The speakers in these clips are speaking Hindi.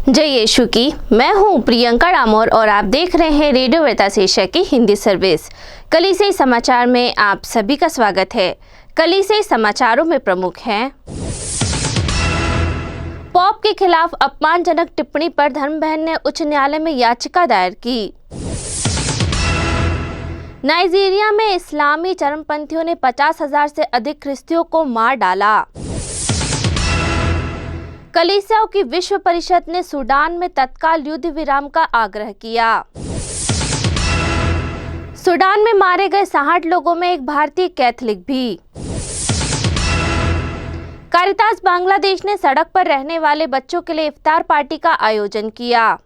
जय यीशु की। मैं हूं प्रियंका डामोर और आप देख रहे हैं रेडियो वृतास एशिया की हिंदी सर्विस। कलीसियाई समाचार में आप सभी का स्वागत है। कलीसियाई समाचारों में प्रमुख हैं। पॉप के खिलाफ अपमानजनक टिप्पणी पर धर्म बहन ने उच्च न्यायालय में याचिका दायर की। नाइजीरिया में इस्लामी चरमपंथियों ने 50,000 से अधिक ख्रिस्तियों को मार डाला। कलीसियाओं की विश्व परिषद ने सूडान में तत्काल युद्ध विराम का आग्रह किया। सूडान में मारे गए 60 लोगों में एक भारतीय कैथोलिक भी। कारितास बांग्लादेश ने सड़क पर रहने वाले बच्चों के लिए इफ्तार पार्टी का आयोजन किया।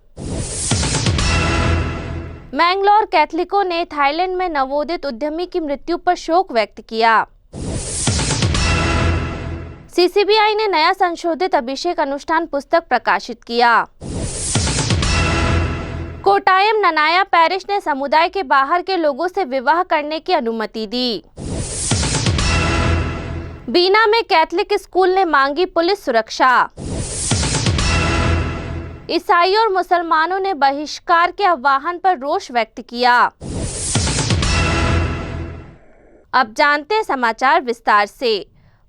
मैंगलोर कैथोलिकों ने थाईलैंड में नवोदित उद्यमी की मृत्यु पर शोक व्यक्त किया। सीसीबीआई ने नया संशोधित अभिषेक अनुष्ठान पुस्तक प्रकाशित किया। कोटायम ननाया पैरिश ने समुदाय के बाहर के लोगों से विवाह करने की अनुमति दी। बीना में कैथोलिक स्कूल ने मांगी पुलिस सुरक्षा। ईसाई और मुसलमानों ने बहिष्कार के आह्वान पर रोष व्यक्त किया। अब जानते हैं समाचार विस्तार से।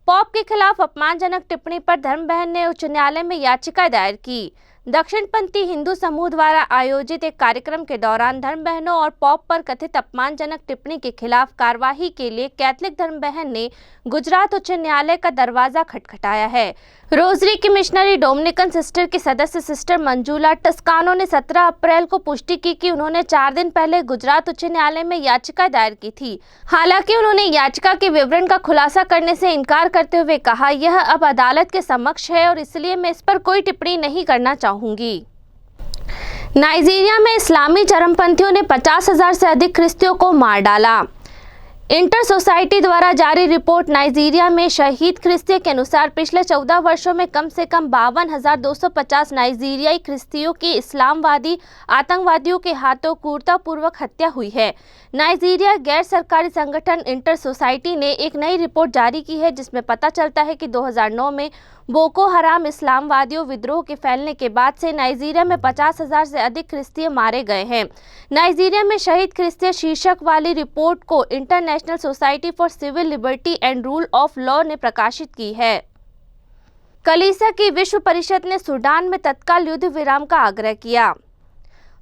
पॉप के खिलाफ अपमानजनक टिप्पणी पर धर्म बहन ने उच्च न्यायालय में याचिका दायर की। दक्षिणपंथी हिंदू समूह द्वारा आयोजित एक कार्यक्रम के दौरान धर्म बहनों और पॉप पर कथित अपमानजनक टिप्पणी के खिलाफ कार्यवाही के लिए कैथोलिक धर्म बहन ने गुजरात उच्च न्यायालय का दरवाजा खटखटाया है। रोजरी की मिशनरी डोमिनिकन सिस्टर की सदस्य सिस्टर मंजूला टस्कानो ने 17 अप्रैल को पुष्टि की कि उन्होंने 4 दिन पहले गुजरात उच्च न्यायालय में याचिका दायर की थी। हालांकि उन्होंने याचिका के विवरण का खुलासा करने से इनकार करते हुए कहा, यह अब अदालत के समक्ष है और इसलिए मैं इस पर कोई टिप्पणी नहीं करना चाहूंगी। नाइजीरिया में इस्लामी चरमपंथियों ने 50,000 से अधिक ख्रिस्तियों को मार डाला। इंटर सोसाइटी द्वारा जारी रिपोर्ट नाइजीरिया में शहीद ख्रिस्ती के अनुसार पिछले 14 वर्षों में कम से कम 52,250 नाइजीरियाई ख्रिस्तियों की इस्लामवादी आतंकवादियों के हाथों क्रूरतापूर्वक हत्या हुई है। नाइजीरिया गैर सरकारी संगठन इंटर सोसाइटी ने एक नई रिपोर्ट जारी की है जिसमें पता चलता है कि 2009 में बोको हराम इस्लामवादियों विद्रोह के फैलने के बाद से नाइजीरिया में 50,000 से अधिक ख्रिस्ती मारे गए हैं। नाइजीरिया में शहीद ख्रिस्ती शीर्षक वाली रिपोर्ट को international society for civil liberty and rule of law ने प्रकाशित की है। कलीसिया की विश्व परिषद ने सूडान में तत्काल युद्ध विराम का आग्रह किया।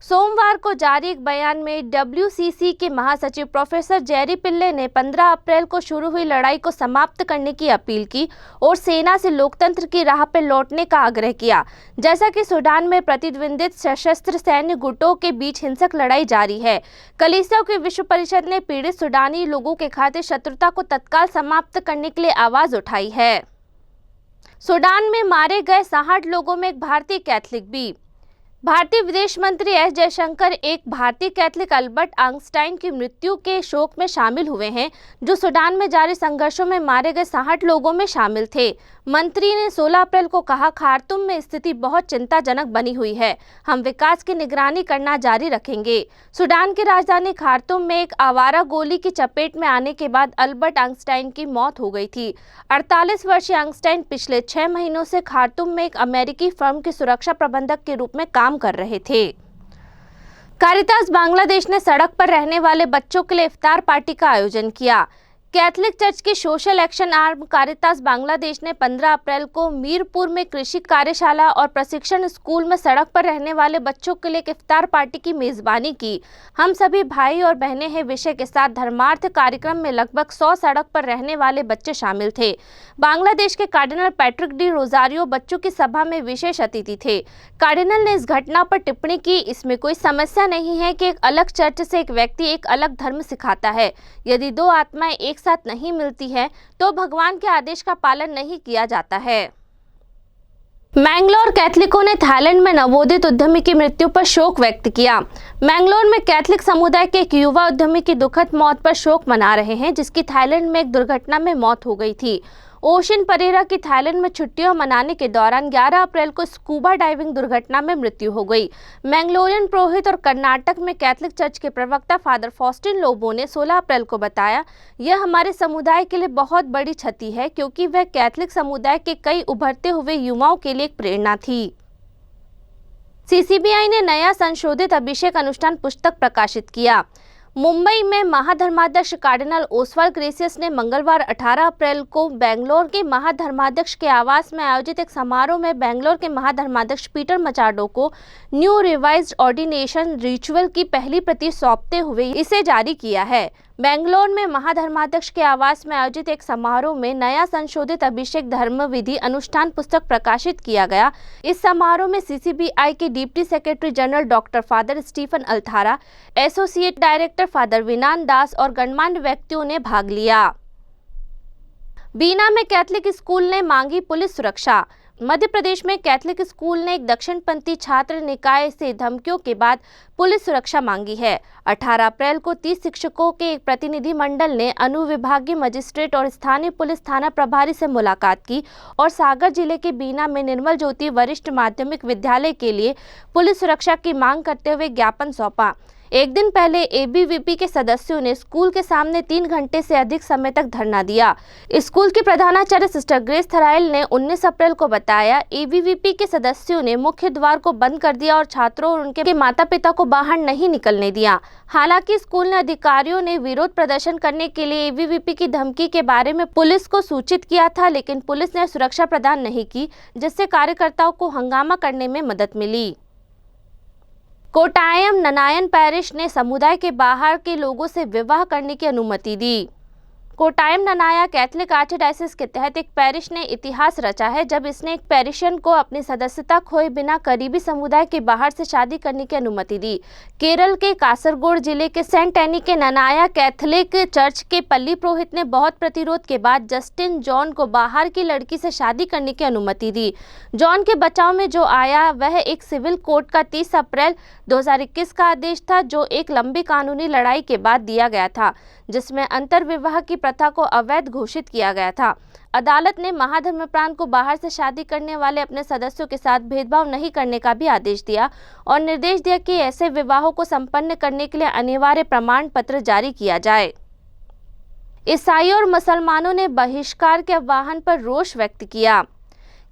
सोमवार को जारी एक बयान में WCC के महासचिव प्रोफेसर जेरी पिल्ले ने 15 अप्रैल को शुरू हुई लड़ाई को समाप्त करने की अपील की और सेना से लोकतंत्र की राह पर लौटने का आग्रह किया। जैसा कि सूडान में प्रतिद्वंदित सशस्त्र सैन्य गुटों के बीच हिंसक लड़ाई जारी है, कलीसिया की विश्व परिषद ने पीड़ित सूडानी लोगों के खातिर शत्रुता को तत्काल समाप्त करने के लिए आवाज उठाई है। सूडान में मारे गए 60 लोगों में एक भारतीय कैथोलिक भी। भारतीय विदेश मंत्री एस जयशंकर एक भारतीय कैथोलिक अल्बर्ट आइंस्टाइन की मृत्यु के शोक में शामिल हुए हैं, जो सूडान में जारी संघर्षों में मारे गए 60 लोगों में शामिल थे। मंत्री ने 16 अप्रैल को कहा, खार्तूम में स्थिति बहुत चिंताजनक बनी हुई है। हम विकास की निगरानी करना जारी रखेंगे। सूडान की राजधानी खार्तूम में एक आवारा गोली की चपेट में आने के बाद अल्बर्ट आइंस्टाइन की मौत हो गई थी। 48 वर्षीय आइंस्टाइन पिछले 6 महीनों से खार्तूम में एक अमेरिकी फर्म के सुरक्षा प्रबंधक के रूप में काम कर रहे थे। कारितास बांग्लादेश ने सड़क पर रहने वाले बच्चों के लिए इफ्तार पार्टी का आयोजन किया। कैथोलिक चर्च की social action arm Caritas Bangladesh ने 15 अप्रैल को मीरपुर में कृषि कार्यशाला और प्रशिक्षण स्कूल में सड़क पर रहने वाले बच्चों के लिए एक इफ्तार पार्टी की मेजबानी की। हम सभी भाई और बहनें हैं विषय के साथ धर्मार्थ कार्यक्रम में लगभग 100 सड़क पर रहने वाले बच्चे शामिल थे। बांग्लादेश के कार्डिनल पैट्रिक डी रोजारियो बच्चों की सभा में विशेष अतिथि थे। कार्डिनल ने इस घटना पर टिप्पणी की, इसमें कोई समस्या नहीं है कि एक अलग चर्च से एक व्यक्ति एक अलग धर्म सिखाता है। यदि 2 आत्माएं एक साथ नहीं मिलती है तो भगवान के आदेश का पालन नहीं किया जाता है। मैंगलोर कैथोलिकों ने थाईलैंड में नवोदित उद्यमी की मृत्यु पर शोक व्यक्त किया। मैंगलोर में कैथोलिक समुदाय के एक युवा उद्यमी की दुखद मौत पर शोक मना रहे हैं, जिसकी थाईलैंड में एक दुर्घटना में मौत हो गई थी। ओशन परेरा की थाईलैंड में छुट्टियां मनाने के दौरान 11 अप्रैल को स्कूबा डाइविंग दुर्घटना में मृत्यु हो गई। मैंगलोरियन पुरोहित और कर्नाटक में कैथोलिक चर्च के प्रवक्ता फादर फॉस्टिन लोबो ने 16 अप्रैल को बताया, यह हमारे समुदाय के लिए बहुत बड़ी क्षति है क्योंकि वह कैथोलिक समुदाय के कई उभरते हुए युवाओं के लिए एक प्रेरणा थी। सीसीबीआई ने नया संशोधित अभिषेक अनुष्ठान पुस्तक प्रकाशित किया। मुंबई में महाधर्माध्यक्ष कार्डिनल ओसवाल्ड ग्रेसियस ने मंगलवार 18 अप्रैल को बेंगलोर के महाधर्माध्यक्ष के आवास में आयोजित एक समारोह में बेंगलोर के महाधर्माध्यक्ष पीटर मचाडो को न्यू रिवाइज्ड ऑर्डिनेशन रिचुअल की पहली प्रति सौंपते हुए इसे जारी किया है। बेंगलोर में महाधर्माध्यक्ष के आवास में आयोजित एक समारोह में नया संशोधित अभिषेक धर्म विधि अनुष्ठान पुस्तक प्रकाशित किया गया। इस समारोह में सीसीबीआई के deputy secretary general doctor father Stephen Althara, associate director father Vinan Das और गणमान्य व्यक्तियों ने भाग लिया। बीना में कैथलिक स्कूल ने मांगी पुलिस सुरक्षा। मध्य प्रदेश में कैथलिक स्कूल ने एक दक्षिणपंथी छात्र निकाय से धमकियों के बाद पुलिस सुरक्षा मांगी है। 18 अप्रैल को 30 शिक्षकों के एक प्रतिनिधि मंडल ने अनुविभागीय मजिस्ट्रेट और स्थानीय पुलिस थाना प्रभारी से मुलाकात की और सागर जिले के बीना में निर्मल ज्योति वरिष्ठ माध्यमिक विद्यालय के लिए पुलिस सुरक्षा की मांग करते हुए ज्ञापन सौंपा। एक दिन पहले एबीवीपी के सदस्यों ने स्कूल के सामने 3 घंटे से अधिक समय तक धरना दिया। स्कूल की प्रधानाचार्य सिस्टर ग्रेस थराइल ने 19 अप्रैल को बताया, एबीवीपी के सदस्यों ने मुख्य द्वार को बंद कर दिया और छात्रों और उनके माता पिता को बाहर नहीं निकलने दिया। हालांकि स्कूल ने अधिकारियों ने विरोध प्रदर्शन करने के लिए एबीवीपी की धमकी के बारे में पुलिस को सूचित किया था, लेकिन पुलिस ने सुरक्षा प्रदान नहीं की, जिससे कार्यकर्ताओं को हंगामा करने में मदद मिली। कोटायम ननायन पैरिश ने समुदाय के बाहर के लोगों से विवाह करने की अनुमति दी। कोटायम ननाया कैथलिक आर्चडायसिस के तहत एक पैरिश ने इतिहास रचा है, जब इसने एक पैरिशन को अपनी सदस्यता खोए बिना करीबी समुदाय के बाहर से शादी करने की अनुमति दी। केरल के कासरगोड जिले के सेंट एनी के ननाया कैथलिक चर्च के पल्ली पुरोहित ने बहुत प्रतिरोध के बाद जस्टिन जॉन को बाहर की लड़की से शादी करने की अनुमति दी। जॉन के बचाव में जो आया वह एक सिविल कोर्ट का 30 अप्रैल 2021 का आदेश था, जो एक लंबी कानूनी लड़ाई के बाद दिया गया था, जिसमें अंतर्विवाह की प्रथा को अवैध घोषित किया गया था। अदालत ने महाधर्मप्रांत को बाहर से शादी करने वाले अपने सदस्यों के साथ भेदभाव नहीं करने का भी आदेश दिया और निर्देश दिया कि ऐसे विवाहों को संपन्न करने के लिए अनिवार्य प्रमाण पत्र जारी किया जाए। ईसाइयों और मुसलमानों ने बहिष्कार के आह्वान पर रोष व्यक्त किया।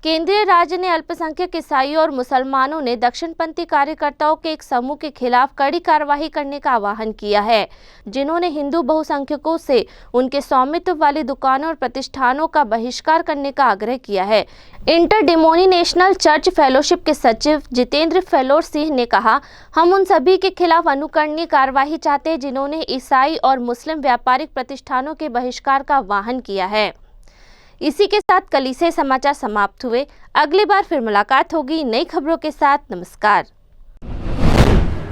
केंद्रीय राज्य ने अल्पसंख्यक ईसाइयों और मुसलमानों ने दक्षिणपंथी कार्यकर्ताओं के एक समूह के खिलाफ कड़ी कार्रवाई करने का आह्वान किया है, जिन्होंने हिंदू बहुसंख्यकों से उनके स्वामित्व वाली दुकानों और प्रतिष्ठानों का बहिष्कार करने का आग्रह किया है। इंटरडिनोमिनेशनल चर्च फेलोशिप के सचिव जितेंद्र फेलोर सिंह ने कहा, हम उन सभी के खिलाफ अनुकरणीय कार्रवाई चाहते हैं जिन्होंने ईसाई और मुस्लिम व्यापारिक प्रतिष्ठानों के बहिष्कार का आह्वान किया है। इसी के साथ कलीसिया समाचार समाप्त हुए। अगली बार फिर मुलाकात होगी नई खबरों के साथ। नमस्कार।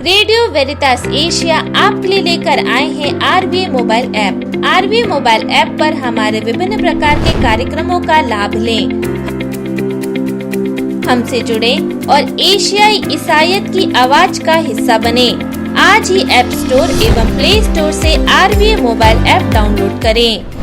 रेडियो वेरितास एशिया आपके लिए लेकर आए हैं आरवीए मोबाइल ऐप। आरवीए मोबाइल ऐप पर हमारे विभिन्न प्रकार के कार्यक्रमों का लाभ लें, हमसे जुड़े और एशियाई ईसाईयत की आवाज का हिस्सा बने। आज ही ऐप स्टोर एवं प्ले स्टोर से आरवीए मोबाइल ऐप डाउनलोड करें।